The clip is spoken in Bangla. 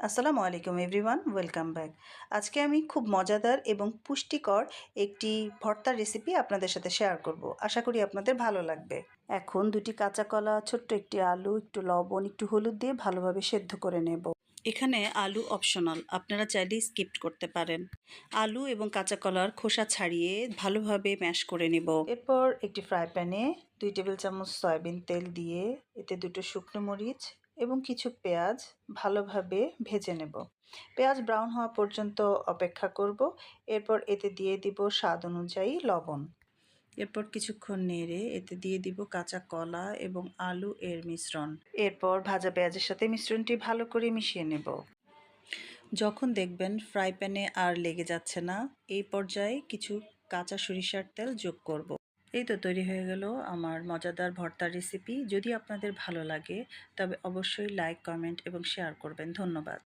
আসসালামু আলাইকুম এভরিওয়ান, ওয়েলকাম ব্যাক। আজকে আমি খুব মজাদার এবং পুষ্টিকর একটি ভর্তার রেসিপি আপনাদের সাথে শেয়ার করব। আশা করি আপনাদের ভালো লাগবে। এখন দুটি কাঁচা কলা, ছোট্ট একটি আলু, একটু লবণ, একটু হলুদ দিয়ে ভালোভাবে সেদ্ধ করে নেব। এখানে আলু অপশনাল, আপনারা চাইলে স্কিপ করতে পারেন। আলু এবং কাঁচা কলার খোসা ছাড়িয়ে ভালোভাবে ম্যাশ করে নেব। এরপর একটি ফ্রাই প্যানে 2 টেবিল চামচ সয়াবিন তেল দিয়ে এতে দুটো শুকনো মরিচ এবং কিছু পেঁয়াজ ভালোভাবে ভেজে নেব। পেঁয়াজ ব্রাউন হওয়া পর্যন্ত অপেক্ষা করব। এরপর এতে দিয়ে দিব স্বাদ অনুযায়ী লবণ। এরপর কিছুক্ষণ নেড়ে এতে দিয়ে দিব কাঁচা কলা এবং আলু এর মিশ্রণ। এরপর ভাজা পেঁয়াজের সাথে মিশ্রণটি ভালো করে মিশিয়ে নেব। যখন দেখবেন ফ্রাই প্যানে আর লেগে যাচ্ছে না, এই পর্যায়ে কিছু কাঁচা সরিষার তেল যোগ করব। এই তো তৈরি হয়ে গেল আমার মজাদার ভর্তার রেসিপি। যদি আপনাদের ভালো লাগে তবে অবশ্যই লাইক, কমেন্ট এবং শেয়ার করবেন। ধন্যবাদ।